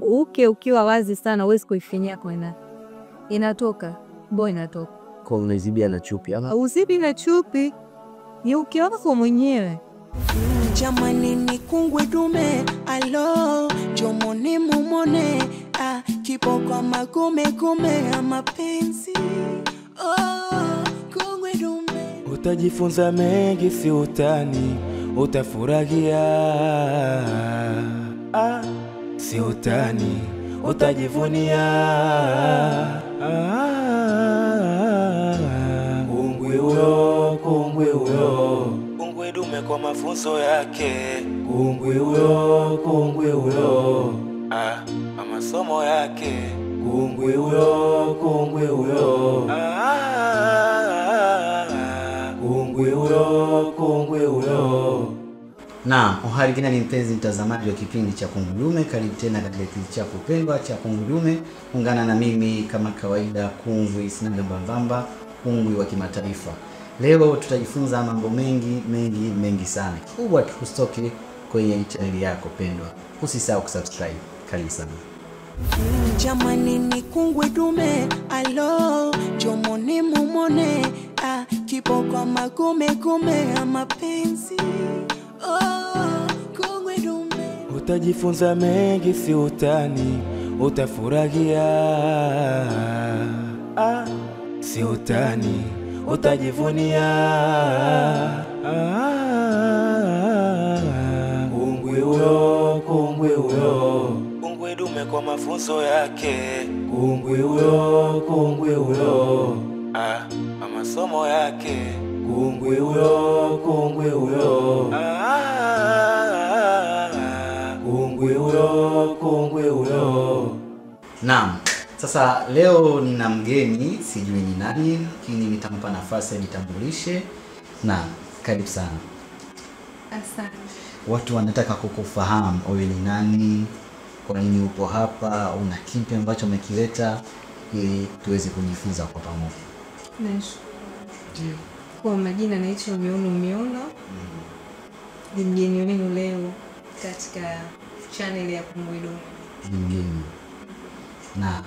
Uke ukiwa wazi sana huwezi kuifinyia kwa ina. Inatoka. Boy inatoka. Kwa unazibia na chupi ama? Uzibi na chupi. Ni uke wako mwenyewe. Jamani ni kungwe dume. Alo. Jomoni mumone. Kipo kwa magume gume ya mapenzi. Kungwe dume. Utajifunza mengi si utani. Utafurahia. Si utani. Utajivunia. Kungwi huyo, kungwi huyo. Kungwi dume kwa mafunzo yake. Kungwi huyo, kungwi huyo. Masomo yake. Kungwi huyo, kungwi huyo. Kungwi huyo, kungwi huyo. Na uhali kina ni mpenzi mtazamaji wa kipindi cha Kungwi. Karibu tena katika kipindi chako pendwa cha Kungwi. Ungana na mimi kama kawaida Kungwi Sinaga Bambamba, Kungwi wa kimataifa. Leo tutajifunza mambo mengi sana. Kikubwa tukusitoke kwenye channel yako pendwa. Usisahau kusubscribe. Karibu sana. Jamani ni kungwe dume. Alo. Jomoni mumone. Kipo kwa magume gume ya mapenzi. Kungwe dume. Utajifunza mengi si utani. Utafurahia. Si utani. Utajivunia. Kungwi huyo, kungwi huyo. Kungwi dume kwa mafunzo yake. Kungwi huyo, kungwi huyo. Masomo yake. Kungwi huyo, kungwi huyo. Kungwi huyo, kungwi huyo. Naam. Sasa leo nina mgeni, sijui ni nani, lakini nitampa nafasi ajitambulishe. Na karibu sana. Asante. Watu wanataka kukufahamu wewe ni nani, kwa nini upo hapa, una kipi ambacho umekileta ili tuweze kujifunza kwa pamoja. Nashukuru. Kwa majina naitwa Miono. Ni mgeni wenu leo katika channel ya Kungwi. Ni mgeni. Na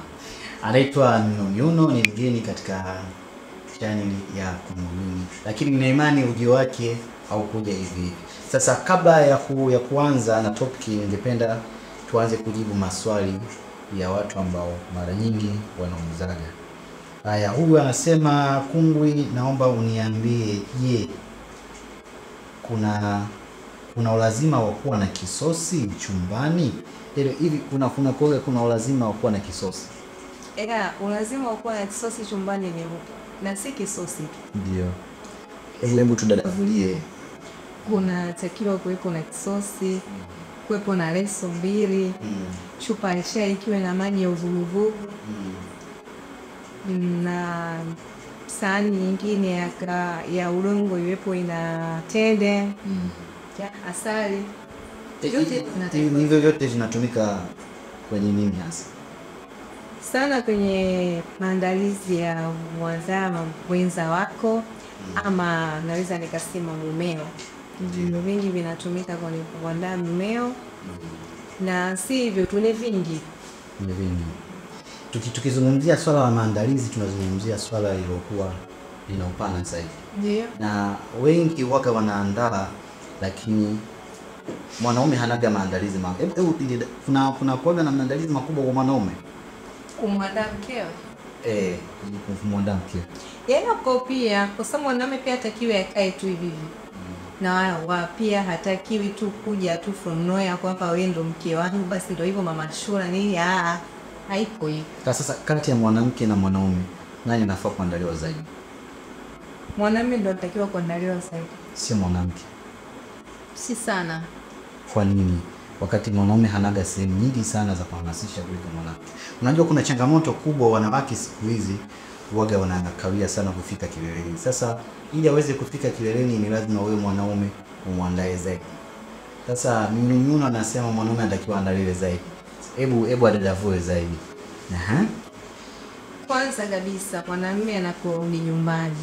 anaitwa Miono, ni mgeni katika channel ya Kungwi. Lakini nina imani ujio wake haukuja hivi. Sasa kabla ya kuanza na topic, ningependa tuanze kujibu maswali ya watu ambao mara nyingi wanaulizaga. Haya, huyu anasema Kungwi, naomba uniambie, je, kuna ulazima wa kuwa na kisosi chumbani? Hivi kuna ulazima wa kuwa na kisosi? Ulazima wa kuwa na kisosi chumbani ni upo. Na si kisosi. Ndio. Hebu tudadavulie. Kuna takiwa kuwepo na kisosi, kuwepo na leso 2, chupa ya chai ikiwe na maji ya uvuguvugu, na sahani nyingine ya udongo iwepo ina tende, ya asali. Hivyo vyote vinatumika kwenye nini hasa? Sana kwenye maandalizi ya mwanzama mwenza wako, ama naweza nikasema mumeo. Ndio vingi vinatumika kwenye kuandaa mumeo. Na si hivyo tu, ni vingi. Tukizungumzia swala la maandalizi, tunazungumzia swala lilokuwa lina upana zaidi. Ndio. Na wengi waka wanaandaa, lakini mwanaume hanaga maandalizi makubwa. Kuna kuaga na maandalizi makubwa kwa mwanaume. Kumwandaa mkeo? Kumwandaa mkeo. Hapo pia, kwa sababu mwanaume pia hatakiwi akae tu hivi. Na pia hatakiwi tu kuja tu from nowhere kwamba wewe ndo mke wangu basi ndio hivyo mama shura nini. Haipo hivyo. Sasa kati ya mwanamke na mwanaume, nani anafaa kuandaliwa zaidi? Mwanaume ndo anatakiwa kuandaliwa zaidi. Sio mwanamke. Si sana. Kwa nini? Wakati mwanaume hanaga sehemu nyingi sana za kuhamasisha kuliko mwanamke. Unajua kuna changamoto kubwa, wanawake siku hizi waga wanakawia sana kufika kileleni. Sasa ili aweze kufika kileleni ni lazima wewe mwanaume umuandae zaidi. Sasa Miono anasema mwanaume anatakiwa aandaliwe zaidi. Hebu adadavue zaidi. Kwanza kabisa mwanamume anaporudi nyumbani,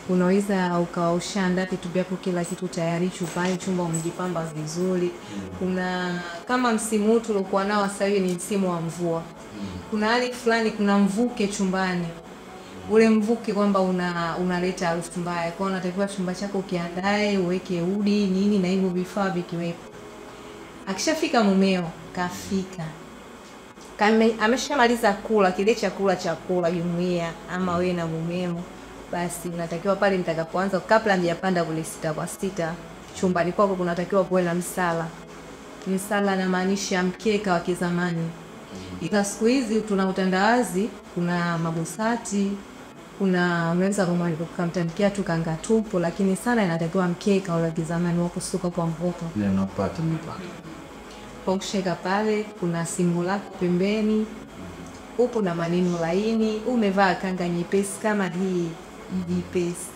unaweza ukawa ushaandaa vitu vyako, kila kitu tayari chumbani, chumba umejipamba vizuri. Kuna kama msimu huu tulikuwa nao sasa hivi ni msimu wa mvua. Kuna hali fulani, kuna mvuke chumbani. Ule mvuke kwamba unaleta harufu mbaya. Kwa hiyo unatakiwa chumba chako ukiandae, uweke udi nini na hivyo vifaa vikiwepo. Akishafika mumeo, kafika. Ameshamaliza kula kile chakula jumuiya ama wewe na mumeo, basi unatakiwa pale mtakapoanza, kabla mjapanda kule 6 kwa 6, chumbani kwako kunatakiwa kuwe na msala. Msala na maanisha mkeka wa kizamani. Ila siku hizi tuna utandawazi, kuna mabusati, unaweza kumtamkia tu kanga tupo, lakini sana inatakiwa mkeka wa kizamani wa kusuka kwa mvuto. Ndio unapata Kwa kushika pale, kuna simu lako pembeni, upo na maneno laini, umevaa kanga nyepesi kama hii nyepesi.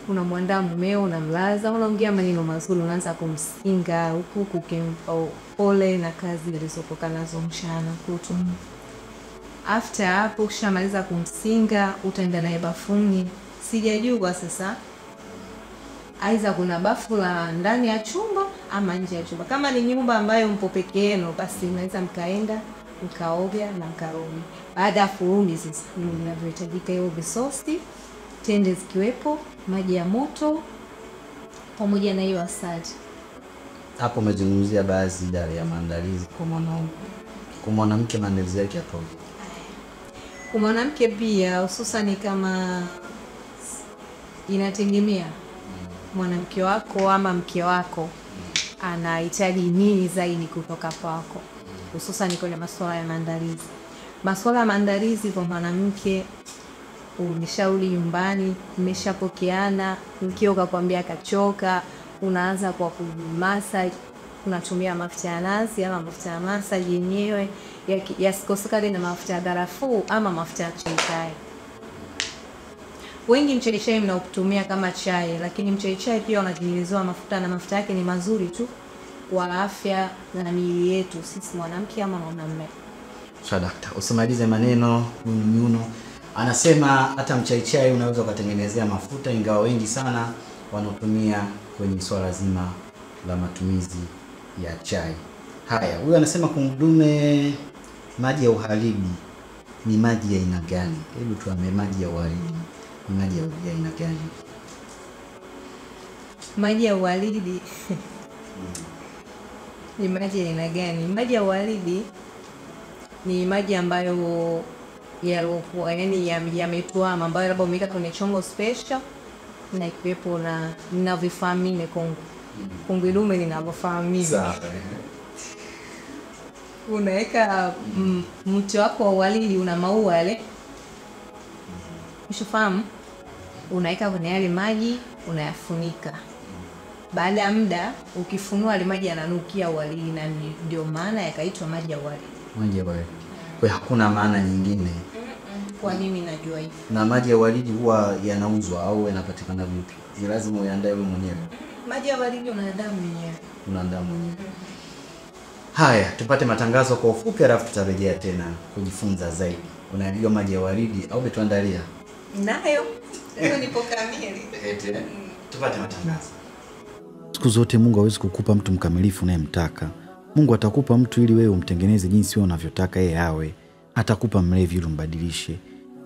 Unamwandaa mumeo, unamlaza, unaongea maneno mazuri, unaanza kumsinga huku kukimpa pole na kazi zilizotoka nazo mchana kutwa. After hapo ukishamaliza kumsinga, utaenda naye bafuni. Sijajua sasa aidha kuna bafu la ndani ya chumba ama nje ya chumba. Kama ni nyumba ambayo mpo peke yenu, basi mnaweza mkaenda mkaoga na mkarudi. Baada ya kurudi sasa mnavyohitajika hiyo visosi, tende zikiwepo, maji ya moto pamoja na hiyo asali. Hapo umezungumzia baadhi ya maandalizi kwa mwanaume. Kwa mwanamke maandalizi yake hapo. Kwa mwanamke pia hususan kama inategemea mwanamke wako ama mke wako anahitaji nini zaidi kutoka kwako, hususan kwenye masuala ya maandalizi. Masuala ya maandalizi kwa mwanamke, umeshauri nyumbani, mmeshapokeana, mkeo kakwambia kachoka, unaanza kwa kumasa, unatumia mafuta ya nazi ama mafuta ya masaji yenyewe yasikosekane na mafuta ya karafuu ama mafuta ya chai. Wengi mchaichai mnaotumia kama chai, lakini mchaichai pia unatengenezewa mafuta na mafuta yake ni mazuri tu kwa afya na miili yetu sisi mwanamke ama mwanamume. Sadakta, usimalize maneno. Nyuno anasema hata mchaichai unaweza kutengenezea mafuta, ingawa wengi sana wanatumia kwenye swala zima la matumizi ya chai. Haya, huyu anasema kumdume maji ya uhalidi ni maji ya aina gani? Hebu tuambie, maji ya uhalidi ni maji ya aina gani? Maji ya uhalidi ni maji ya aina gani? Maji ya uhalidi ni maji ambayo yalikuwa yametuama, ambayo labda umeweka kwenye chombo special na ikiwepo na vifahamine kongwe dume ninavyofahamini. Sawa. Unaweka mti wako wa uhalidi, una maua yale. Ushafahamu? Unaweka kwenye yale maji, unayafunika. Baada ya muda ukifunua yale maji yananukia uhalidi, na ndio maana yakaitwa maji ya uhalidi. Maji ya uhalidi. Kwa hakuna maana nyingine. Kwa nini najua hivi? Na maji ya uhalidi huwa yanauzwa au yanapatikana vipi? Ni lazima uandae wewe mwenyewe. Maji ya uhalidi unaandaa mwenyewe. Unaandaa mwenyewe. Haya, tupate matangazo kwa ufupi alafu tutarejea tena kujifunza zaidi. Unajua maji ya uhalidi au betuandalia? Nayo. Leo nipo kamili. Tupate matangazo. Siku zote Mungu hawezi kukupa mtu mkamilifu unayemtaka. Mungu atakupa mtu ili wewe umtengeneze jinsi wewe unavyotaka yeye awe. Atakupa mlevi ili umbadilishe.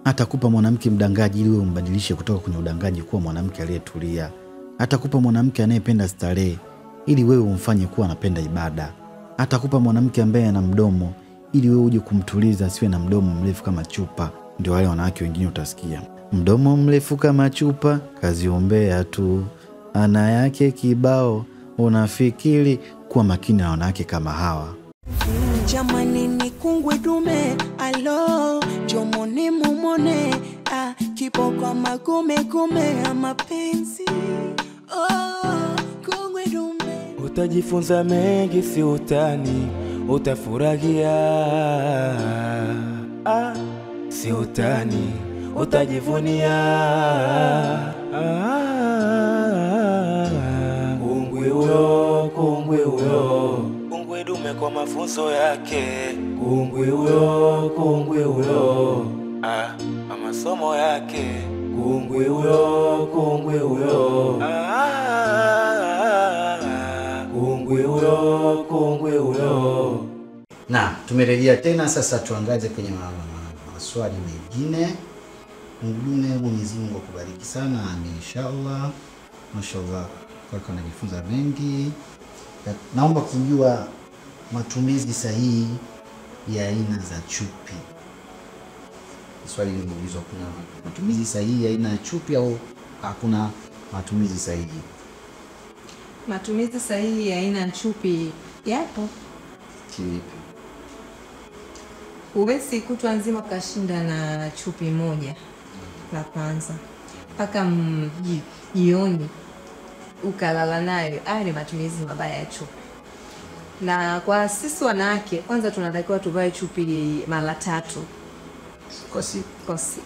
Atakupa mwanamke mdangaji ili wewe umbadilishe kutoka kwenye udangaji kuwa mwanamke aliyetulia. Atakupa mwanamke anayependa starehe ili wewe umfanye kuwa anapenda ibada. Atakupa mwanamke ambaye ana mdomo ili wewe uje kumtuliza asiwe na mdomo mrefu kama chupa. Ndio wale wanawake wengine utasikia, mdomo mrefu kama chupa, kaziombea tu, ana yake kibao. Unafikiri kuwa makini na wanawake kama hawa. Jamani ni kungwe dume, alo jomoni mumone, kipo kwa magume ya mapenzi. Kungwe dume, utajifunza mengi, si utani, utafurahia. Si utani, utajivunia. Kungwe huyo, kungwe huyo, kungwe dume kwa mafunzo yake. Kungwe huyo, kungwe huyo, kwa masomo yake. kungwi huyo, kungwi huyo, kungwi huyo, kungwi huyo. Na tumerejea tena sasa, tuangaze kwenye maswali mengine. Mungu Mwenyezi Mungu akubariki sana, amin inshallah. Mashallah, kwa najifunza mengi. Naomba kujua matumizi sahihi ya aina za chupi. Swali limeulizwa, kuna matumizi sahihi ya aina ya chupi au hakuna matumizi sahihi? Matumizi sahihi ya aina ya chupi yapo. Kivipi? Huwezi kutwa nzima kashinda na chupi moja la kwanza mpaka jioni ukalala nayo. Haya ni matumizi mabaya ya chupi. Na kwa sisi wanawake, kwanza tunatakiwa tuvae chupi mara 3 Kwa siku.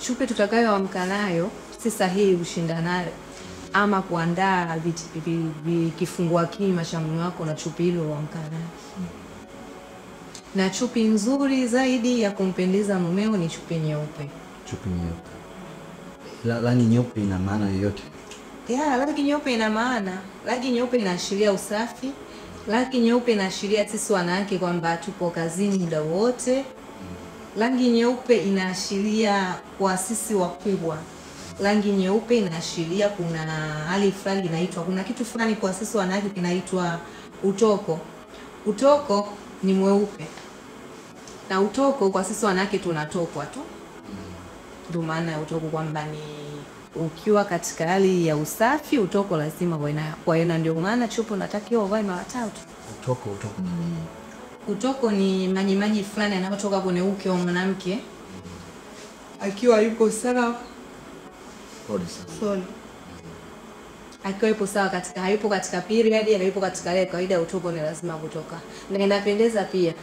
Chupi tutakayoamka nayo si sahihi kushinda nayo ama kuandaa kifungua kinywa cha mume wako na chupi hilo uamka nayo. Na chupi nzuri zaidi ya kumpendeza mumeo ni chupi nyeupe. Chupi nyeupe. Rangi nyeupe ina maana yoyote? Rangi nyeupe ina maana. Rangi nyeupe inaashiria usafi. Rangi nyeupe inaashiria sisi wanawake kwamba tupo kazini muda wote. Rangi nyeupe inaashiria kwa sisi wakubwa. Rangi nyeupe inaashiria kuna hali fulani inaitwa, kuna kitu fulani kwa sisi wanawake kinaitwa utoko. Utoko ni mweupe. Na utoko kwa sisi wanawake tunatokwa tu. Ndio maana ya utoko kwamba ni ukiwa katika hali ya usafi, utoko lazima uwe nayo. Kwa hiyo ndio maana chupi unatakiwa uvae mara 3. Utoko ni nini? Utoko ni maji fulani yanayotoka kwenye uke wa mwanamke akiwa yuko sawa. Sorry. Akiwa yupo sawa katika, hayupo katika period, hayupo katika ile kawaida, utoko ni lazima kutoka. Na inapendeza pia.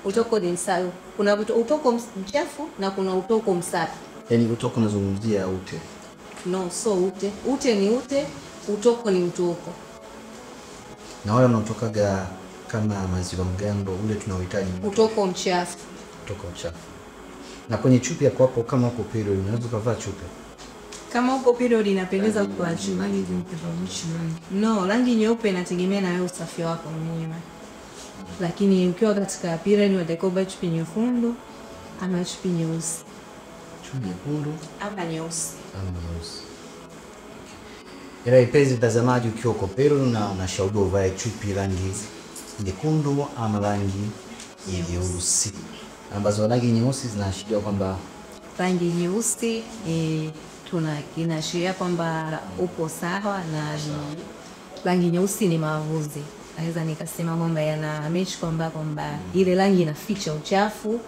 Utoko ni sawa. Kuna utoko mchafu na kuna utoko msafi. Yaani utoko unazungumzia ute? No, so ute. Ute ni ute, utoko ni utoko. Na wale wanaotokaga kama maziwa mgando ule tunaohitaji utoko mchafu. Utoko mchafu. Na kwenye chupi yako hapo, kama uko period unaweza kuvaa chupi? Kama uko period inapendeza kwa chupi. No, rangi nyeupe inategemea na wewe usafi wako mwenyewe. Lakini ukiwa katika period unatakiwa chupi nyekundu ama chupi nyeusi. Chupi nyekundu ama nyeusi. Ila ipenzi mtazamaji, ukiwa uko period na unashauriwa uvae chupi rangi nyekundu ama rangi nyeusi, ambazo rangi nyeusi zinaashiria kwamba rangi nyeusi inaashiria kwamba upo sawa, na rangi nyeusi ni maavuzi. Naweza nikasema kwamba yana mechi kwamba ile rangi inaficha uchafu,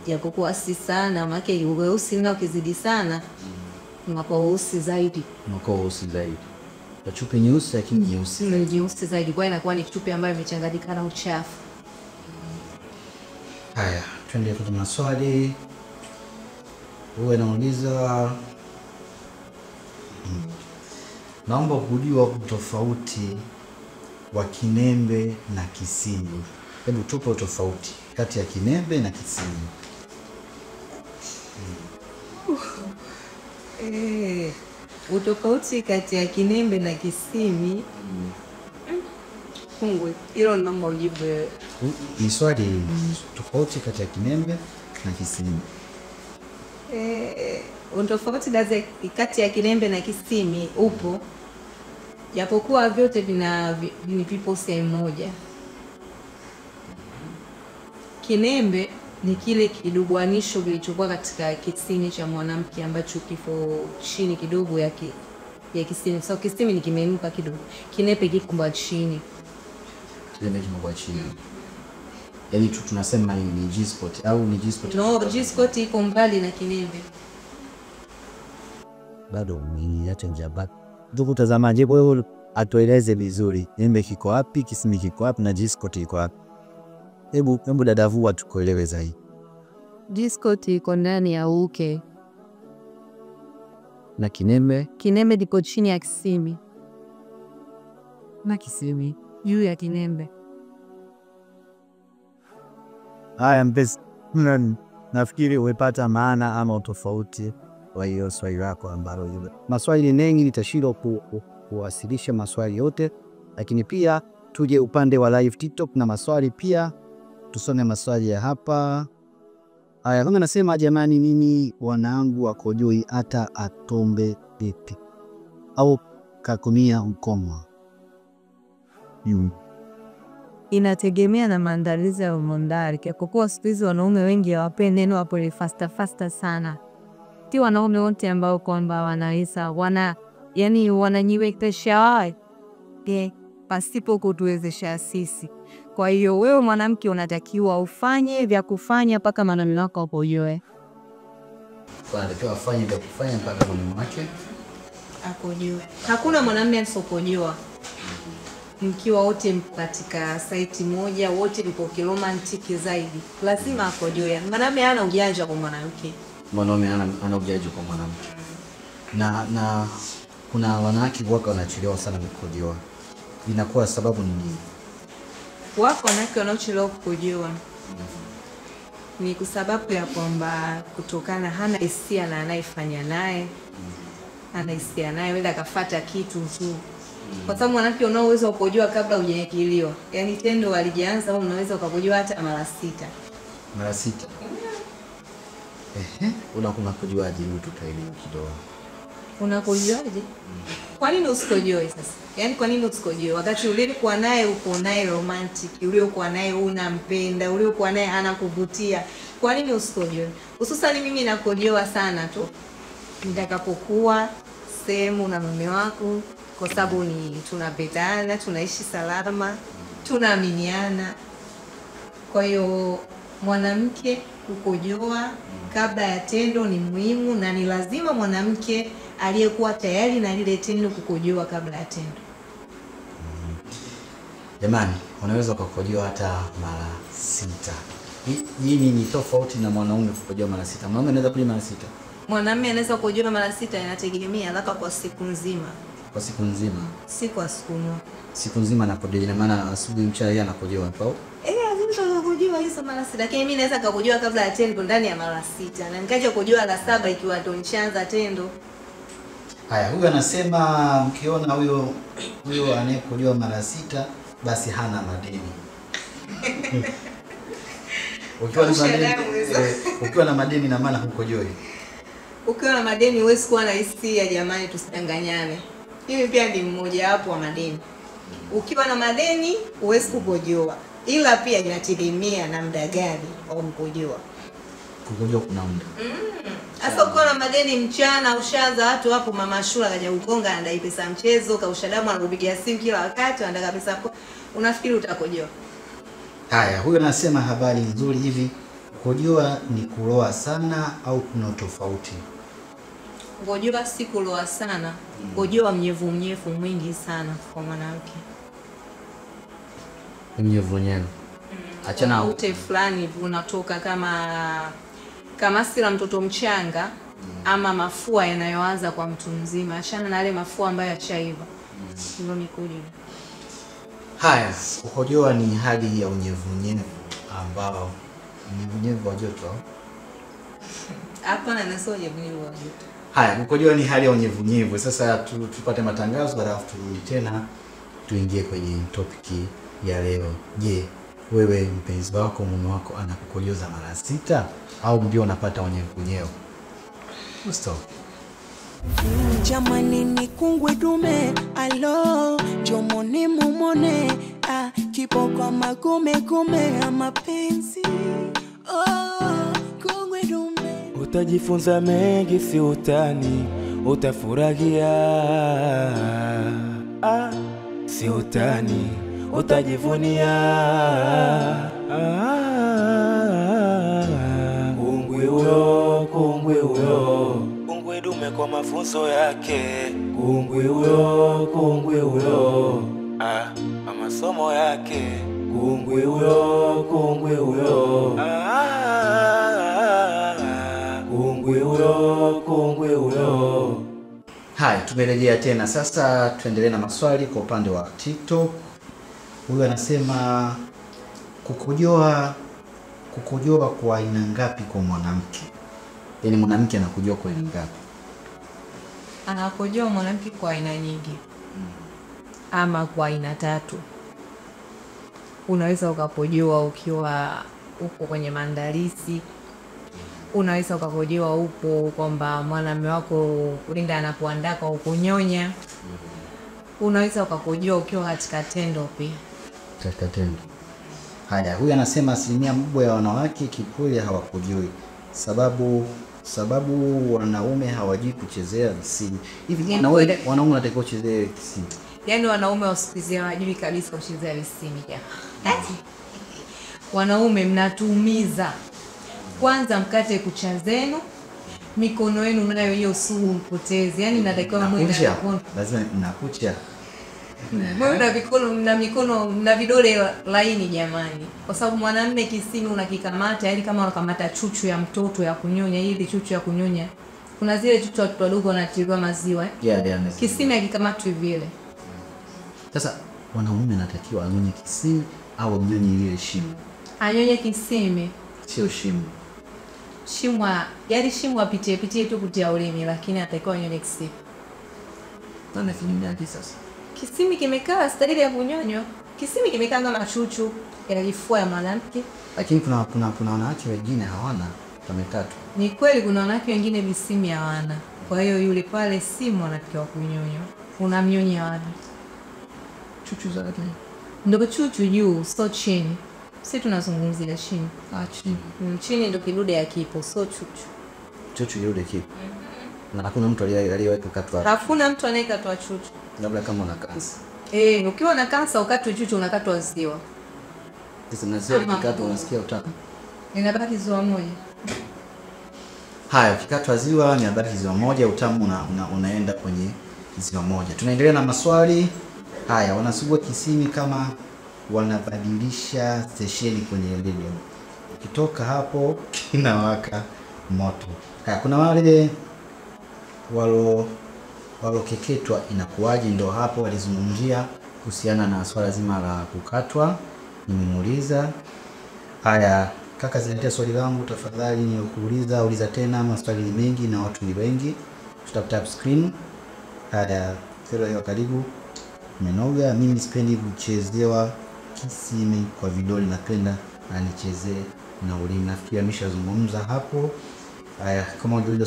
japokuwa si sana, maana weusi na ukizidi sana unakuwa weusi zaidi. Ya chupi nyeusi lakini nyeusi zaidi, kwa inakuwa ni chupi ambayo imechanganyika na uchafu. Haya, twende kwenye maswali. Wewe nauliza, naomba kujua utofauti wa kinembe na kisimi. Hebu tupe tofauti kati ya kinembe na kisimi. Utofauti kati ya kinembe na kisimi. Kungwe, hilo naomba ujibu. Ni swali, tofauti kati ya kinembe na kisimi. Utofauti kati ya kinembe na kisimi upo, japokuwa vyote vipo sehemu moja. Kinembe ni kile kidubwanisho kilichokuwa katika kisimi cha mwanamke ambacho kifo chini kidogo ya kisimi. So kisimi ni kimeinuka kidogo, kinembe kiko chini. Kinembe kiko chini. Yaani tunasema ni G-spot au ni G-spot? No, G-spot iko mbali na kinembe. Bado ni yatenja bado. Ndugu mtazamaji, wewe atueleze vizuri, kinembe kiko wapi, kisimi kiko wapi na G-spot iko wapi? Hebu dadavua tukuelewe zaidi. G-spot iko ndani ya uke. Na kinembe liko chini ya kisimi. Na kisimi juu ya kinembe. Haya mpenzi, nafikiri umepata maana ama utofauti kwa hiyo swali lako ambalo maswali ni mengi, nitashindwa kuwasilisha maswali yote, lakini pia tuje upande wa live TikTok na maswali pia tusome maswali ya hapa. Haya, kama nasema jamani, mimi wanangu wakojoi hata atombe vipi au kakumia mkomo. Inategemea na maandalizi ya umondari. Kwa kuwa siku hizi wanaume wengi hawapendi neno hapo ni faster sana. Ti wanaume wote ambao kwamba wanaweza yani wananiwekesha pasipo kutuwezesha sisi. Kwa hiyo wewe mwanamke unatakiwa ufanye vya kufanya mpaka maneno yako akojoe. Unatakiwa afanye vya kufanya mpaka maneno yake akojoe. Hakuna mwanamume asipokojoa. Mkiwa wote katika site moja, wote mpo romantic zaidi, lazima akojoe. Mwanamume hana ujanja kwa mwanamke. Mwanamume ana ujanja kwa mwanamke. Na kuna wanawake wako wanachelewa sana kukojoa. Inakuwa sababu ni nini? Wako wanawake wanaochelewa kukojoa ni kwa sababu ya kwamba kutokana hana hisia na anayefanya naye. Ana hisia naye, wenda akafuata kitu tu. Kwa sababu mwanamke una uwezo wa kukojoa kabla hujanyekiliwa. Yaani tendo alijaanza au unaweza ukakojoa hata mara 6. Mara 6. Unakuwa kukojoaje mtu kaelewa kidogo? Unakojoaje? Kwa nini usikojoe sasa? Yaani kwa nini usikojoe? Wakati uliokuwa naye uko naye romantic, uliokuwa naye unampenda, uliokuwa naye anakuvutia. Kwa nini usikojoe? Hususan mimi nakojoa sana tu nitakapokuwa sehemu na mume wako, kwa sababu ni tunapendana, tunaishi salama, tunaaminiana. Kwa hiyo mwanamke kukojoa kabla ya tendo ni muhimu, na ni lazima mwanamke aliyekuwa tayari na lile tendo kukojoa kabla ya tendo. Jamani, unaweza kukojoa hata mara 6. Hii ni tofauti na mwanaume kukojoa mara 6. Mwanaume anaweza kukojoa mara 6. Mwanamume anaweza kukojoa mara 6, inategemea labda kwa siku nzima. Kwa siku nzima? Si kwa siku moja. Siku nzima anakojoa, ina maana asubuhi mchana yeye anakojoa hapo. Lazima kukojoa hizo mara 6, lakini mimi naweza kukojoa kabla ya tendo ndani ya mara 6 na nikaja kukojoa la 7 ikiwa ndo nishaanza tendo. Haya, huyu anasema mkiona huyo anayekojoa mara 6 basi hana madeni. Ukiwa na madeni na maana hukojoi. Ukiwa na madeni huwezi kuwa na hisia, jamani, tusidanganyane. Mimi pia ni mmoja wapo wa madeni. Ukiwa na madeni huwezi kukojoa, ila pia inategemea na muda gani au mkojoa. Kukojoa kuna muda. Sasa ukiwa na madeni mchana, ushaanza watu hapo, mama shula kaja kugonga, anadai pesa mchezo, kaushadamu anakupigia simu kila wakati, anataka pesa hapo, unafikiri utakojoa? Haya, huyu anasema habari nzuri. Hivi kukojoa ni kuloa sana au kuna tofauti? Kukojoa si kuloa sana. Kukojoa mnyevu mwingi sana kwa mwanamke. Mnyevu. Achana ute fulani unatoka kama sila mtoto mchanga ama mafua yanayoanza kwa mtu mzima. Achana na yale mafua ambayo yachaiva. Ndio mikojo. Haya, kukojoa ni hali ya unyevu ambao unyevu wa joto. Hapana, nasema unyevu wa joto. Haya, kukojoa ni hali ya unyevu. Sasa tupate matangazo halafu turudi tena tuingie kwenye topiki ya leo. Je, wewe mpenzi wako, mume wako anakukojoza mara 6 au ndio unapata unyevu? Stop. Jamani ni kungwe dume, alo jomoni mumone, kipo kwa magume ya mapenzi. Kungwe dume, utajifunza mengi, si utani, utafurahia. Si utani, utajivunia. Kungwe huyo, kungwe dume kwa mafunzo yake. Kungwe huyo, masomo yake. Kungwe huyo, kungwe huyo. Haya, tumerejea tena. Sasa tuendelee na maswali kwa upande wa TikTok. Huyu anasema kukojoa kwa aina ngapi kwa mwanamke? Yaani mwanamke anakojoa kwa aina ngapi? anakojoa mwanamke kwa aina nyingi ama kwa aina 3. Unaweza ukakojoa ukiwa uko kwenye maandalizi, unaweza ukakojoa upo kwamba mwanamume wako ulinda anapoandaa kwa kunyonya, unaweza ukakojoa ukiwa katika tendo pia. Katika tendo. Haya, huyu anasema asilimia kubwa ya wanawake kikweli hawakojoi. Sababu wanaume hawajui kuchezea visimi. Hivi wanaume wanatakiwa kuchezea visimi. Yaani wanaume wasikizia hawajui kabisa kuchezea visimi ya. Wanaume mnatuumiza. Kwanza mkate kucha zenu, mikono yenu nayo hiyo sugu mpotezi. Yaani natakiwa mwe na mikono. Lazima mnakucha. Mwe na mikono na vidole laini jamani. Kwa sababu mwanamume kisimi unakikamata, yaani kama unakamata chuchu ya mtoto ya kunyonya, ile chuchu ya kunyonya. Kuna zile chuchu watu wadogo wanatiriwa maziwa. Kisimi hakikamatwi vile. Sasa wanaume natakiwa anyonye kisimi au anyonye ile shimo? Anyonye kisimi, sio shimo. Yaani shimo apitie tu kutia ulimi, lakini atakiwa anyonye kisimi. Nani finyaje sasa? Kisimi kimekaa stahili ya kunyonywa. Kisimi kimekaa kama chuchu ya kifua ya mwanamke. Lakini kuna wanawake wengine hawana wamekaa tu. Ni kweli kuna wanawake wengine visimi hawana. Kwa hiyo yule pale simu anatakiwa kunyonywa. Unamnyonya wapi? Chuchu zake. Ndio chuchu juu, sio chini. Sisi tunazungumzia chini. Chini. Chini ndio kidude ya kipo, sio chuchu. Chuchu kidude kipo. Na hakuna mtu aliyeweka katwa. Hakuna mtu anayekatwa chuchu. Labda kama una kansa. Ukiwa na kansa ukatwe chuchu unakatwa ziwa. Sasa na ziwa kikatwa unasikia utamu. Inabaki ziwa moja. Haya, kikatwa ziwa ni habari ziwa moja, utamu unaenda kwenye ziwa moja. Tunaendelea na maswali. Haya, wanasugua kisimi kama wanabadilisha stesheni kwenye radio. Ukitoka hapo kinawaka moto. Haya, kuna wale walokeketwa inakuwaje? Ndio hapo walizungumzia kuhusiana na swala zima la kukatwa. Nimemuuliza. Haya, kaka ziniletea swali langu tafadhali, nikuuliza uliza tena, maswali ni mengi na watu ni wengi. Tutap screen. Haya, sio karibu. Menoga, mimi sipendi kuchezewa kisimi kwa vidole, napenda anichezee na ulimi. Nafikiri ameshazungumza hapo. Haya, kama uliza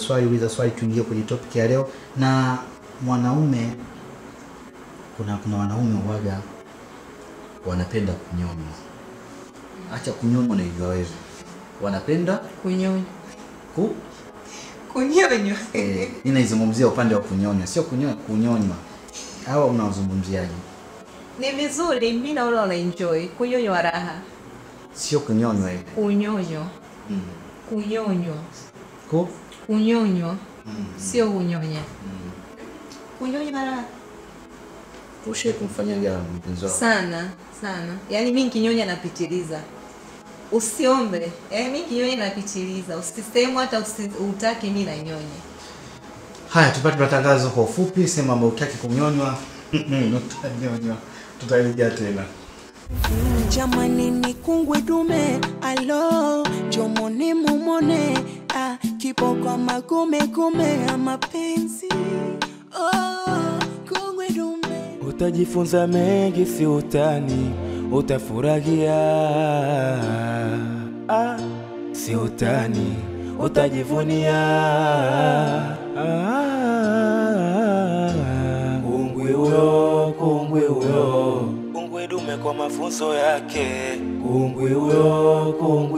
swali tuingie kwenye topic ya leo. Na mwanaume, kuna wanaume waga wanapenda kunyonywa. Acha kunyonywa na hivyo wewe. Wanapenda kunyonywa. Kunyonywa. Ninaizungumzia upande wa kunyonywa, sio kunyonywa. Hawa unazungumziaje? Ni vizuri, mimi naona una enjoy kunyonywa raha. Sio kunyonywa ile. Kunyonywa. Kunyonywa. Kunyonywa. Sio kunyonya. Kunyonywa raha. Ushe kumfanyia mpenzi wako. Sana. Yaani mimi kinyonya napitiliza. Usiombe. Mimi kinyonya napitiliza. Usisemu hata utaki mimi na nyonya. Haya, tupate matangazo kwa ufupi. Sema ambao utaki kunyonywa, utanyonywa. Tutarejea tena. Jamani ni kungwe dume, alo jomoni mumone, kipo kwa magume ya mapenzi. Kungwe dume. Utajifunza mengi si utani, utafurahia. Si utani, utajivunia. Kungwe huyo, kungwe dume kwa mafunzo yake. Kungwe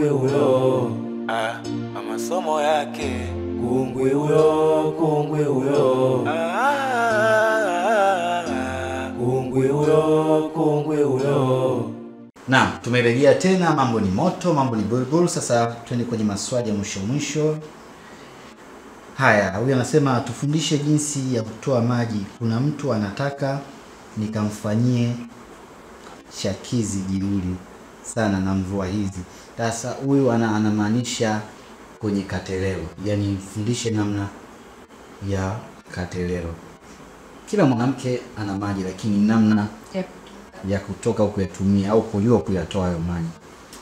huyo, masomo yake. Kungwe huyo, kungwe huyo. Naam, tumerejea tena. Mambo ni moto, mambo ni bulbul. Sasa twende kwenye maswali ya mwisho. Haya, huyu anasema tufundishe jinsi ya kutoa maji. Kuna mtu anataka nikamfanyie shakizi jeuri sana na mvua hizi. Sasa huyu anamaanisha kwenye katelero. Yaani fundishe namna ya katelero. Kila mwanamke ana maji, lakini namna ya kutoka kuyatumia au kujua kuyatoa hayo maji.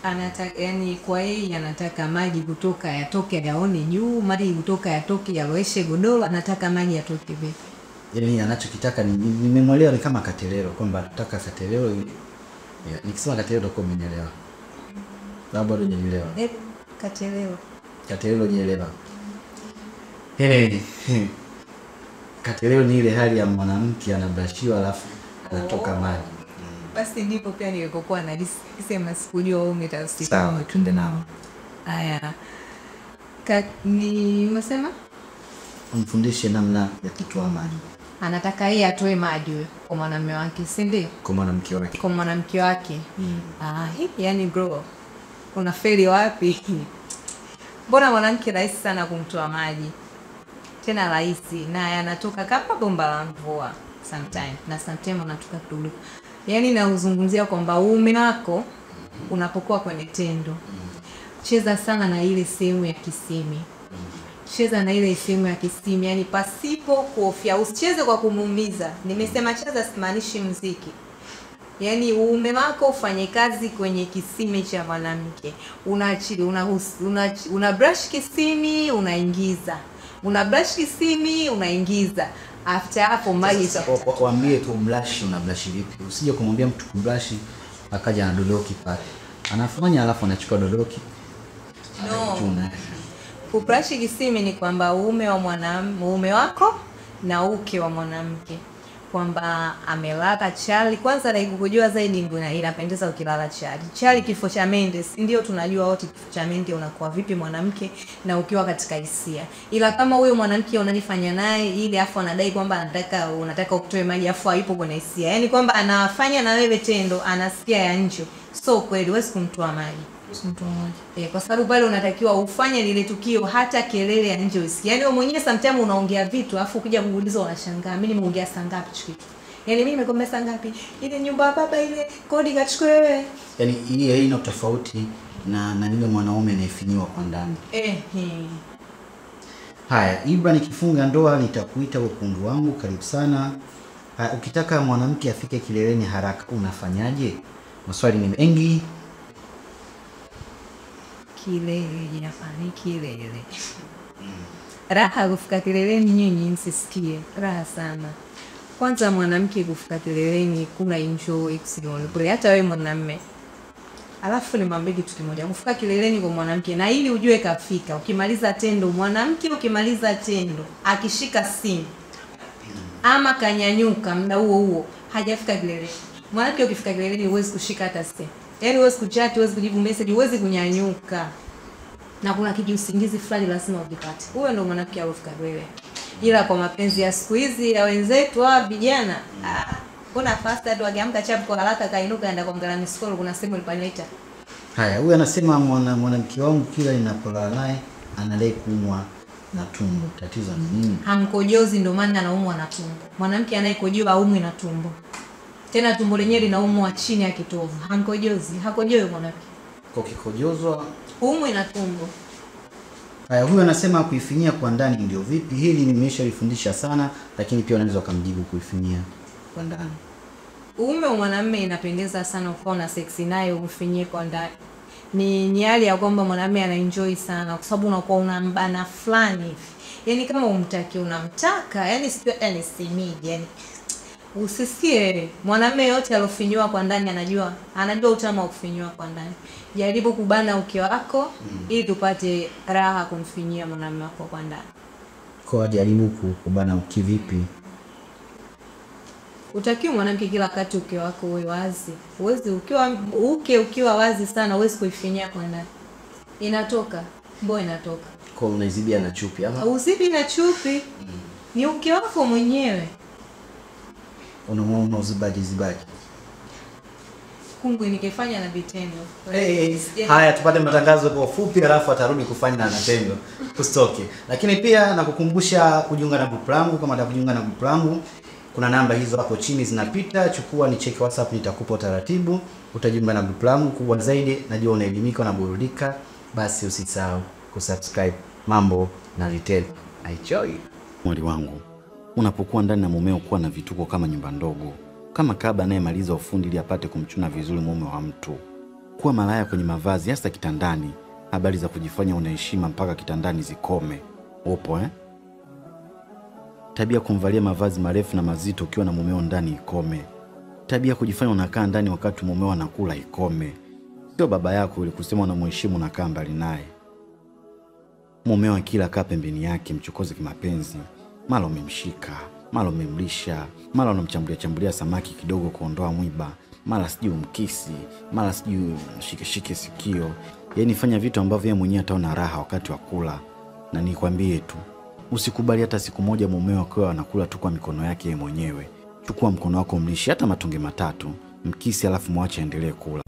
Anataka, yani kwa yeye anataka maji kutoka yatoke yaone juu, maji kutoka yatoke yaloeshe godoro, anataka maji yatoke vipi? Yaani anachokitaka nimemwelewa ni kama Katerero, kwamba nataka Katerero. Nikisema Katerero utakuwa umenielewa. Labda hujanielewa. Katerero hujanielewa. Katerero ni ile hali ya mwanamke anabrashiwa alafu anatoka maji. Basi ndipo pia nilikokuwa nasema sikujua wewe umetafsiri. Sawa, twende nao. Haya. Nimesema Umfundishe namna ya kutoa maji. Anataka yeye atoe maji kwa mwanamume wake, si ndio? Kwa mwanamke wake. Kwa mwanamke wake. Yani bro, unafeli wapi? Mbona mwanamke rahisi sana kumtoa maji? Tena rahisi, na yanatoka kama bomba la mvua sometimes, na sometimes unatoka kidogo. Yani nauzungumzia kwamba uume wako unapokuwa kwenye tendo, cheza sana na ile sehemu ya kisimi. Cheza na ile sehemu ya kisimi, yani pasipo kuhofia. Usicheze kwa kumuumiza. Nimesema cheza, simaanishi muziki. Yani uume wako ufanye kazi kwenye kisimi cha mwanamke. Una brush kisimi, unaingiza. Una brush kisimi, unaingiza. After hapo maji waambie tu blush, una blush vipi? Usije kumwambia mtu kublush akaja na dodoki pale. Anafanya alafu anachukua dodoki. No. Kubrush kisimi ni kwamba uume wako na uke wa mwanamke, kwamba amelala chali. Kwanza na kukujua zaidi ndio inapendeza ukilala chali. Chali kifo cha mende, ndio tunajua wote kifo cha mende unakuwa vipi mwanamke na ukiwa katika hisia. Ila kama huyo mwanamke unanifanya naye ile afu anadai kwamba unataka ukutoe maji afu haipo kwenye hisia. Yaani kwamba anafanya na wewe tendo, anasikia ya nje. So kweli wewe kumtoa maji. Kwa sababu pale unatakiwa ufanye lile tukio hata kelele ya nje usikie. Yaani wewe mwenyewe sometimes unaongea vitu afu ukija kuuliza unashangaa, mimi nimeongea saa ngapi chiki? Yaani mimi nimekwambia saa ngapi? Ile nyumba ya baba ile kodi kachukua wewe. Yaani hii haina tofauti na yule mwanaume anayefinyiwa kwa ndani. Haya, Ibra, nikifunga ndoa nitakuita ukundu wangu, karibu sana. Ukitaka mwanamke afike kileleni haraka unafanyaje? Maswali ni mengi. Kilele. Raha kufika kileleni, nyinyi msisikie. Raha sana. Kwanza mwanamke kufika kileleni kuna enjoy extreme. Hata wewe mwanamume. Alafu nimwambie kitu kimoja. Kufika kileleni kwa mwanamke, na ili ujue kafika, ukimaliza tendo, mwanamke ukimaliza tendo, akishika simu ama kanyanyuka muda huo hajafika kileleni. Mwanamke ukifika kileleni huwezi kushika hata simu. Yaani huwezi kuchat, huwezi kujibu message, huwezi kunyanyuka. Na kuna kijiusingizi fulani lazima ukipate. Huyo ndio mwanamke alofika wewe. Ila kwa mapenzi ya siku hizi ya wenzetu wa vijana, kuna faster tu akiamka chap kwa haraka kainuka aenda kwa mgala miskolo, kuna sehemu ilipanaita. Haya, huyu anasema mwanamke wangu kila ninapolala naye anadai kuumwa na tumbo. Tatizo ni nini? Hankojozi, ndio maana anaumwa na tumbo. Mwanamke anayekojoa haumwi na tumbo. Tena tumbo lenyewe linaumwa chini ya kitovu. Hankojozi, hakojoi mwanamke. Kwa kikojozwa haumwi na tumbo. Haya, huyu anasema kuifinyia kwa ndani ndio vipi? Hili nimeshalifundisha sana, lakini pia unaweza kumjibu kuifinyia kwa ndani. Uume wa mwanamume inapendeza sana ukiwa na sex naye ufinyie kwa ndani. Ni hali ya kwamba mwanamume anaenjoy sana kwa sababu unakuwa unambana fulani hivi. Yaani kama unamtaka, yani sio simidi, yani usisikie. Mwanamume yote alofinywa kwa ndani anajua utamu wa kufinywa kwa ndani. Jaribu kubana uke wako ili tupate raha kumfinyia mwanamume wako kwa ndani. Kwa jaribu kubana uke vipi? Utakiwa mwanamke kila wakati uke wako uwe wazi. Uwezi ukiwa wazi sana uwezi kuifinyia kwa ndani. Inatoka, inatoka. Kwa unazibia na chupi ama? Usibi na chupi. Ni uke wako mwenyewe. Unaona uzibaji. Kungu nikifanya na vitendo. Haya, tupate matangazo kwa ufupi alafu atarudi kufanya na vitendo. Usitoke. Lakini pia nakukumbusha kujiunga na group langu. Kama unataka kujiunga na group langu, kuna namba hizo hapo chini zinapita. Chukua ni check WhatsApp, nitakupa utaratibu. Utajiunga na group langu. Kubwa zaidi, najua unaelimika na burudika. Basi usisahau kusubscribe Mambo na Retail. Enjoy. Mwali wangu, unapokuwa ndani na mumeo kuwa na vituko kama nyumba ndogo, kama kaba anayemaliza ufundi ili apate kumchuna vizuri mume wa mtu, kuwa malaya kwenye mavazi hasa kitandani, habari za kujifanya unaheshima mpaka kitandani zikome. Upo Tabia kumvalia mavazi marefu na mazito ukiwa na mumeo ndani ikome. Tabia kujifanya unakaa ndani wakati mumeo anakula ikome. Sio baba yako ili kusema unamheshimu na kaa mbali naye. Mumeo akila kaa pembeni yake mchokoze kimapenzi. Mara umemshika, mara umemlisha, mara unamchambulia samaki kidogo kuondoa mwiba, mara sijui umkisi, mara sijui shike sikio. Yaani fanya vitu ambavyo yeye mwenyewe ataona raha wakati wa kula. Na nikwambie tu, usikubali hata siku moja mumeo akiwa anakula tu kwa mikono yake yeye mwenyewe. Chukua mkono wako mlishe hata matonge 3, mkisi alafu muache aendelee kula.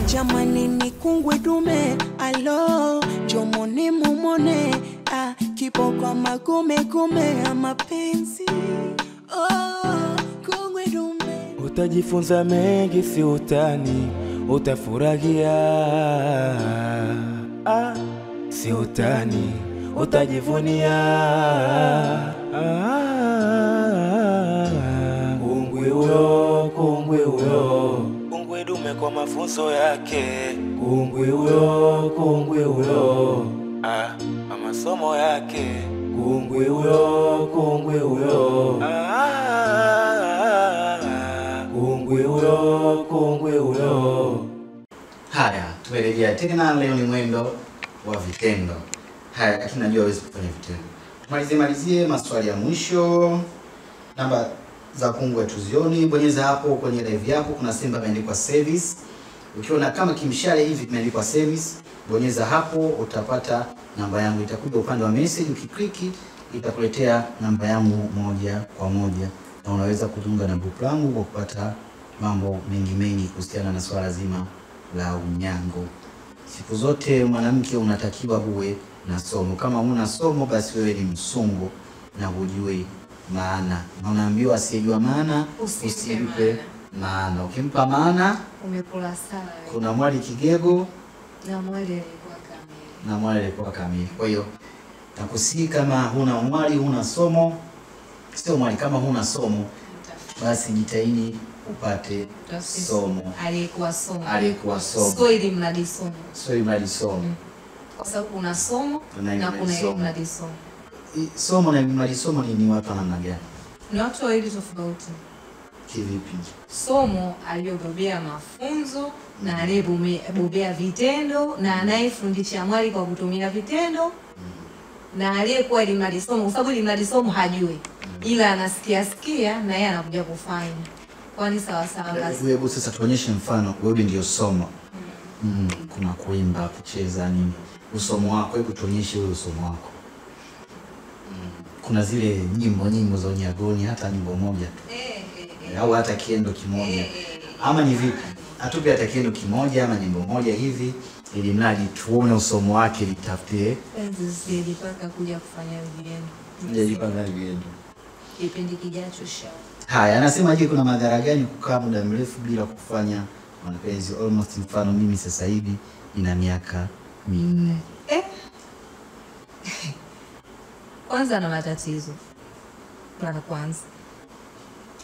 Jamani ni kungwe dume alo jomoni mumone kipo kwa magume ya mapenzi kungwe dume. Utajifunza mengi si utani, utafurahia si utani, utajivunia kungwe huyo, kungwe dume kwa mafunzo yake, kungwe huyo masomo yake, kungwe huyo, kungwe huyo. Haya, tumerejea tena. Leo ni mwendo wa vitendo. Haya, lakini najua hawezi kufanya vitendo. Malizie maswali ya mwisho. Namba za kungwe tuzioni. Bonyeza hapo kwenye live yako, kuna simba imeandikwa service. Ukiona kama kimshale hivi imeandikwa service, bonyeza hapo, utapata namba yangu. Itakuja upande wa message, ukikliki itakuletea namba yangu moja kwa moja, na unaweza kujiunga na group langu kwa kupata mambo mengi kuhusiana na swala zima la unyango. Siku zote mwanamke unatakiwa uwe na somo. Kama huna somo, basi wewe ni msungu na hujui maana. Na unaambiwa asiyejua maana usimpe maana. Ukimpa maana umekula sana. Kuna mwali kigego na mwali alikuwa kamili. Kwa hiyo nakusihi, kama huna mwali, huna somo, sio mwali, kama huna somo basi jitahidi upate somo. Alikuwa somo. Sio mradi somo. Kwa sababu kuna somo na kuna mradi somo. Somo na mradi somo ni watu namna gani? Ni watu wawili tofauti. Kivipi? Somo aliyobobea mafunzo na aliyebobea vitendo, na anayefundisha mwali kwa kutumia vitendo, na aliyekuwa mradi somo, kwa sababu mradi somo hajui, ila anasikia na yeye anakuja kufanya. Kwani sawa basi. Hebu sasa tuonyeshe mfano. Wewe ndio somo. Kuna kuimba, kucheza nini? Usomo wako, hebu tuonyeshe wewe usomo wako. Kuna zile nyimbo za unyagoni, hata nyimbo moja tu. Au hata kiendo kimoja. Ama ni vipi? Atupe hata kiendo kimoja ama nyimbo moja hivi, ili mradi tuone usomo wake, litafute. Sijapaka kuja kufanya vigendo. Sijapaka vigendo. Kipindi kijacho sha. Haya, anasema je, kuna madhara gani kukaa muda mrefu bila kufanya mapenzi? Almost mfano mimi sasa hivi ina miaka 4. Kwanza na matatizo. Kwanza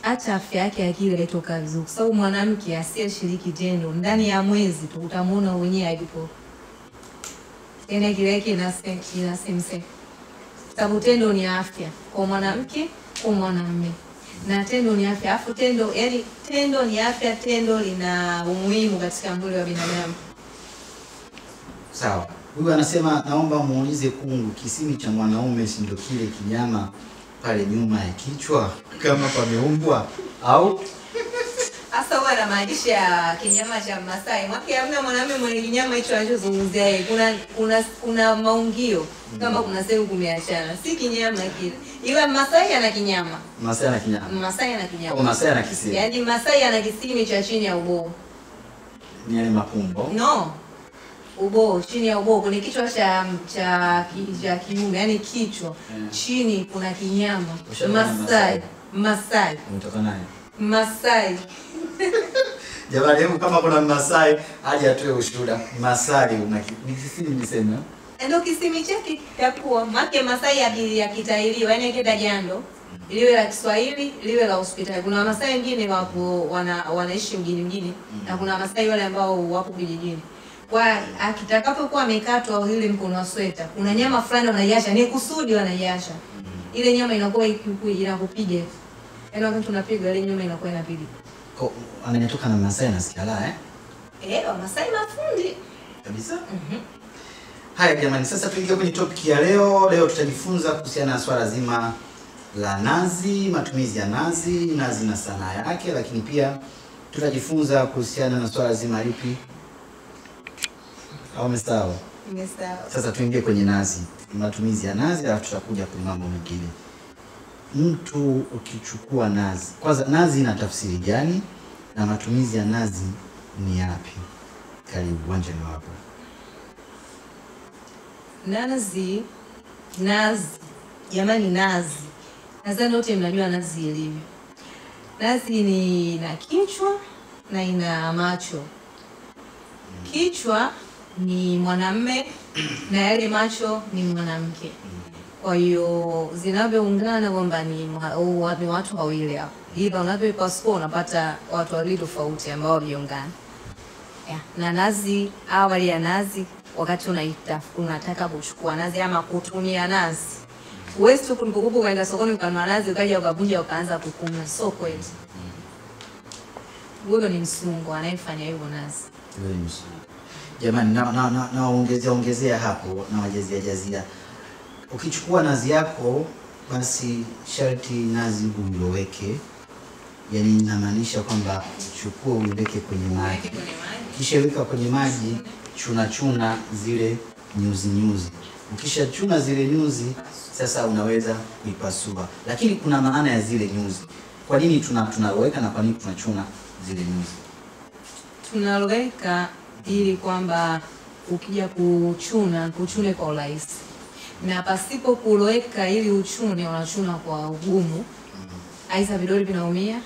hata afya yake akili haitoka vizuri. Sababu mwanamke asiyeshiriki tendo ndani ya mwezi tu utamuona mwenyewe alipo. Tena kile yake inasemse. Sababu tendo ni afya kwa mwanamke, kwa mwanamume. Na tendo ni afya. Afu tendo ni afya, tendo lina umuhimu katika mwili wa binadamu. Sawa. Huyu anasema naomba muulize kungu, kisimi cha mwanaume si ndio kile kinyama pale nyuma ya kichwa kama pameumbwa au? Asa huwa na maanisha kinyama cha Masai. Mwake hamna mwanamume mwenye kinyama hicho anachozungumzia yeye. Kuna maungio kama kuna sehemu kumeachana. Si kinyama kile. Ila Masai ana kinyama. Masai ana kinyama. Masai ana kisimi. Yaani Masai ana kisimi cha chini ya ubao. Ni yale mapumbo. No. Ubao, chini ya ubao kuna kichwa cha kiume, yani kichwa. Chini kuna kinyama. Masai. Umetoka naye? Masai. Jamani, hebu kama kuna Masai aje atoe ushuhuda. Masai ni kisimi nisema. Ndio kisimi chake takuwa. Make Masai yakitailiwa, yani yakenda jando. Liwe la Kiswahili, liwe la hospitali. Kuna Masai wengine wapo wanaishi mjini na kuna Masai wale ambao wapo kijijini. Kwa akitakapokuwa amekatwa ile mkono wa sweta, kuna nyama fulani wanaiacha, ni kusudi wanaiacha. ile nyama inakuwa inakupiga. Yaani wakati tunapiga ile nyama inakuwa inapiga. Kwa anayetoka na Masai nasikia la Masai mafundi kabisa. Haya jamani, sasa tuingie kwenye topic ya leo. Leo tutajifunza kuhusiana na swala zima la nazi, matumizi ya nazi, nazi na sanaa yake, lakini pia tutajifunza kuhusiana na swala zima lipi au mstao. Sasa tuingie kwenye nazi, matumizi ya nazi, alafu tutakuja kwenye mambo mengine. Mtu ukichukua nazi, kwanza nazi ina tafsiri gani na matumizi ya nazi ni yapi? Karibu uwanja ni wapo. Nazi. Jamani, nazi. Nadhani wote mnajua nazi ilivyo. Nazi ni ina kichwa na ina macho. Kichwa ni mwanamume na yale macho ni mwanamke. Kwa hiyo zinavyoungana kwamba ni watu wawili hapo. Hivyo unapopasua unapata watu wawili tofauti ambao wameungana. Na nazi, awali ya nazi, wakati unataka kuchukua nazi ama kutumia nazi, huwezi tu kulikukupu kaenda sokoni ukanunua nazi ukaja ukavunja ukaanza kukuna. So kweli. Huyo ni msungu anayefanya hivyo nazi. Huyo ni msungu. Jamani, na ongezea hapo na wajazia. Ukichukua nazi yako basi sharti nazi uiloweke. Yaani inamaanisha kwamba chukua uiweke kwenye maji. Kisha weka kwenye maji, chuna zile nyuzi. Ukisha chuna zile nyuzi, sasa unaweza kuipasua. Lakini kuna maana ya zile nyuzi. Kwa nini tunaloweka na kwa nini tunachuna zile nyuzi? Tunaloweka ili kwamba ukija kuchune kwa urahisi. Na pasipo kuloweka ili uchune, unachuna kwa ugumu. Aisa vidole vinaumia.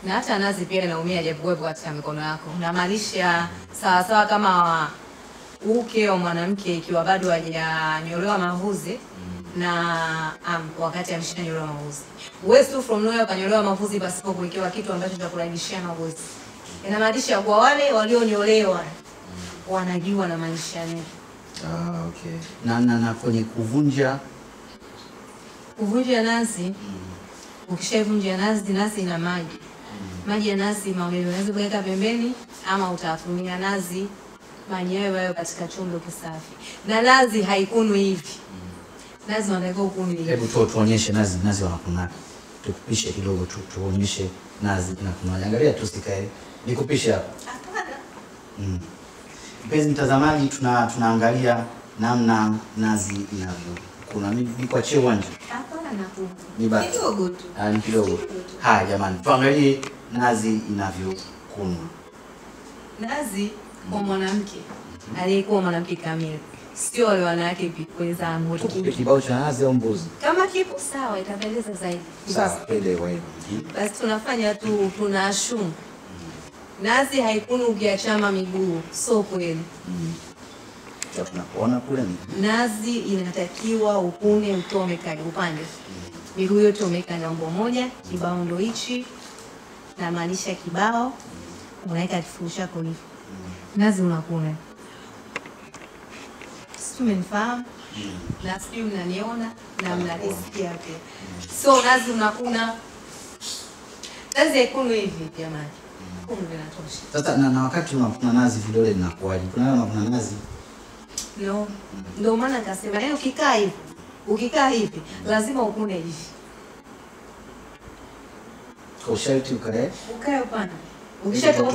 Na hata nazi pia inaumia japokuwa katika mikono yako. Unamaanisha sawa kama uke wa mwanamke ikiwa bado hajanyolewa mavuzi na wakati ameshanyolewa mavuzi. Huwezi tu from nowhere kanyolewa mavuzi pasipo kuwekewa kitu ambacho cha kurahisishia mavuzi. Inamaanisha kwa wale walionyolewa wanajua na maanisha nini. Okay. Na kwenye kuvunja nazi, ukishavunja nazi ina maji. Maji ya nazi mawili unaweza kuweka pembeni ama utatumia nazi maji hayo katika chombo kisafi. Na nazi haikunwi hivi. Nazi wanataka ukunwe hivi. Hebu tuonyeshe nazi wanakuna. Tukupishe kidogo tuonyeshe nazi inakunwa. Angalia tusikae. Nikupishe hapa. Hapana. Mpenzi mtazamaji, tunaangalia namna nazi inavyo. Kuna mimi kwa cheo wanje. Hapana nakupa. Ni kidogo tu. Ni kidogo. Haya jamani, tuangalie nazi inavyokunwa. Nazi kwa mwanamke aliyekuwa mwanamke kamili, sio wale wanawake kuweza amuri. Kibao cha nazi au mbuzi? Kama kipo sawa itapendeza zaidi. Sawa, pende wewe. Basi tunafanya tu tunashumu. Nazi haikuni ukiachama miguu, so kweli. Tunapoona kule ni nazi inatakiwa ukune utome kali upande. Miguu yote umeka na umbo moja, kibao ndo hichi. Na maanisha kibao unaweka kifurushi chako hivi. Nazi unakuna. Sisi mmenifahamu? Na sisi mnaniona na mnanisikia pia. So nazi unakuna. Nazi haikuni hivi jamani. Sasa na wakati unakuna nazi vidole vinakuaje? Kuna nazi? No. Ndio maana nikasema ukikaa hivi lazima ukune hivi. Kwa sharti ukae upande. Ukishatoka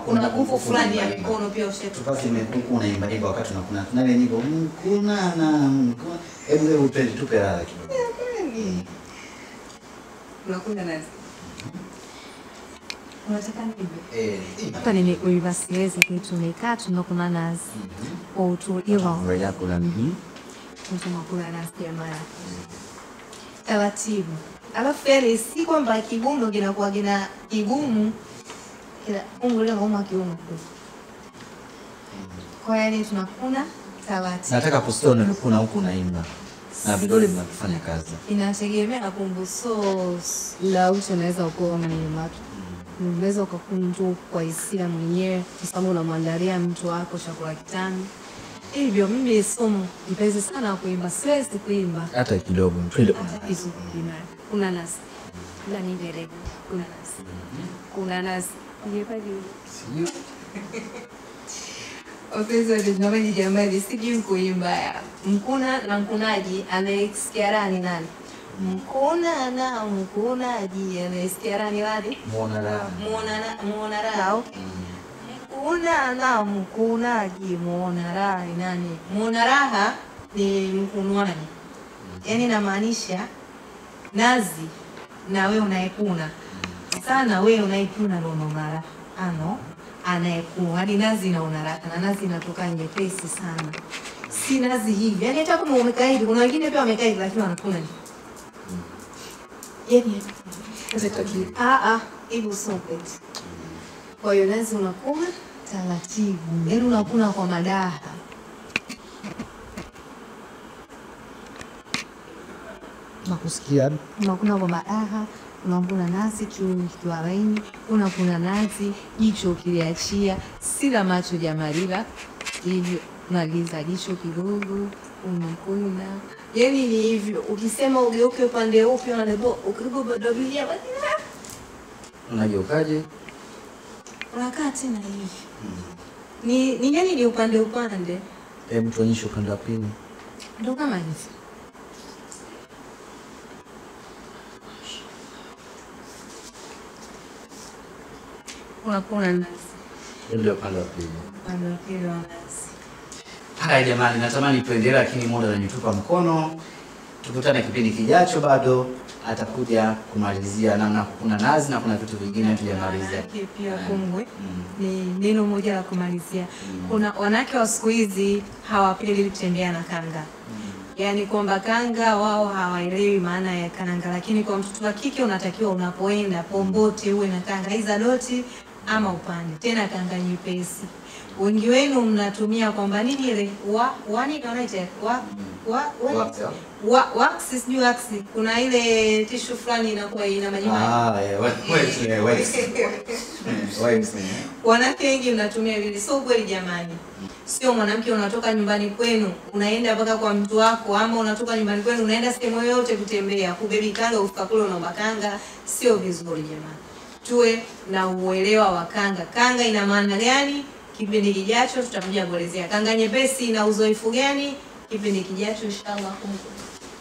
kuna nguvu fulani ya mikono pia ushatoka. Tupasi imekuku unaimba hivyo wakati unakuna. Tuna ile nyimbo kuna na hebu upende tupe raha kidogo. Unakuna nazi. Unataka nini? Hapa nimekuiva siwezi kitu nikaa tunakuna nazi. Kwa utulivu. Wewe yako na nini? Tunakula nazi ya mara. Taratibu. Alafu yale si kwamba kigumu kinakuwa kigumu kila ungo leo kama kiuno. Kwa yale tunakuna taratibu. Nataka kustone kuna huku naimba. Na vidole vinafanya kazi. Inategemea kumbuso la ucho unaweza kuona ni macho. Unaweza kukunja kwa hisia mwenyewe kwa sababu unamwandalia mtu wako chakula kitamu. Hivyo mimi somo mpenzi sana kuimba, siwezi kuimba hata kidogo. Twende kwa hata hizo kuimba. Kuna nasi ndani nderego, kuna nasi, kuna nasi ngepaji sijui ofisa jamani, jamani, sijui kuimba. Mkuna na mkunaji anayesikia rani nani? Mkuna na mkunaji anayesikia rani nani? muona raha. Muona raha. Mkuna na mkunaji muona raha ni nani? Muona raha ni mkunwaji. Yaani inamaanisha nazi na wewe unayekuna. Sana wewe unayekuna ndio unaona raha. Ano anayekuna hadi nazi inaona raha na nazi inatoka nyepesi sana. Si nazi hivi. Yaani hata kama umekaa hivi, kuna wengine pia wamekaa hivi lakini wanakuna hivi. Yaani hivyo sope. Kwa hiyo nazi unakuna taratibu. Yaani unakuna kwa madaha. Nakusikia. Unakuna kwa madaha, unakuna nazi kiwa laini, unakuna nazi jicho kiliachia, sila macho jamalila. Hivyo unaliza jicho kidogo, unakuna. Yaani ni hivyo. Ukisema ugeuke upande upi unalebo, ukigobadabilia basi. Unageukaje? Unakaa tena hivi. Ni yani ni upande. Hebu tuonyeshe upande wa pili. Ndio kama hivi. Unakuna nazi. Ndio upande wa pili. Upande wa pili wa nazi. Haya jamani, natamani tuendelee lakini muda unanitupa mkono. Tukutane kipindi kijacho, bado atakuja kumalizia namna kuna nazi na kuna vitu vingine tujamalizia. Pia kongwe ni neno moja la kumalizia. Kuna wanawake wa siku hizi hawapendi kutembea na kanga. Yaani kwamba kanga wao hawaelewi maana ya kanga, lakini kwa mtoto wa kike unatakiwa unapoenda pombote uwe na kanga hizo doti ama upande. Tena kanga nyepesi. Wengi wenu mnatumia kwamba nini ile wani donaite wax sijui wax, kuna ile tissue fulani inakuwa ina majimaji. Wanawake wengi mnatumia vile. So kweli jamani, sio mwanamke unatoka nyumbani kwenu unaenda mpaka kwa mtu wako, ama unatoka nyumbani kwenu unaenda sehemu yoyote kutembea kubebi kanga ufika kule unaomba kanga. Sio vizuri jamani. Tuwe na uelewa wa kanga. Kanga ina maana gani? Kipindi kijacho tutakuja kuelezea kanga nyepesi ina uzoefu gani. Kipindi kijacho inshallah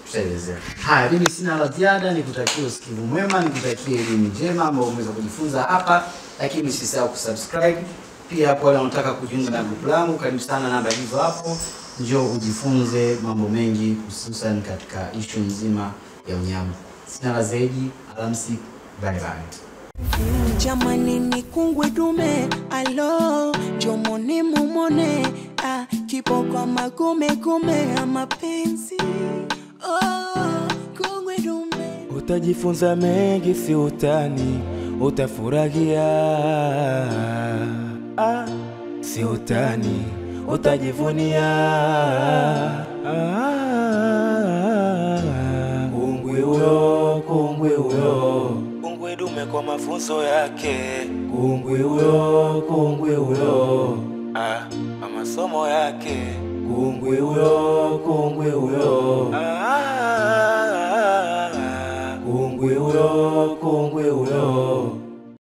tutaelezea. Haya, mimi sina la ziada, nikutakie usikivu mwema, nikutakie elimu njema ambayo umeweza kujifunza hapa, lakini usisahau kusubscribe. Pia kwa wale wanataka kujiunga na group langu, karibu sana, namba hizo hapo. Njoo ujifunze mambo mengi hususan katika issue nzima ya unyama. Sina la zaidi, alamsiki, bye bye. Jamani ni kungwe dume, alo jomoni mumone, kipo kwa magume ya mapenzi. Kungwe dume, utajifunza mengi, si utani, utafurahia. Si utani, utajivunia. Kungwe huyo, kungwe huyo, kungwe dume kwa mafunzo yake. Kungwe huyo, kungwe huyo, kwa masomo yake. Kungwe huyo, kungwe huyo, kungwe huyo, kungwe huyo.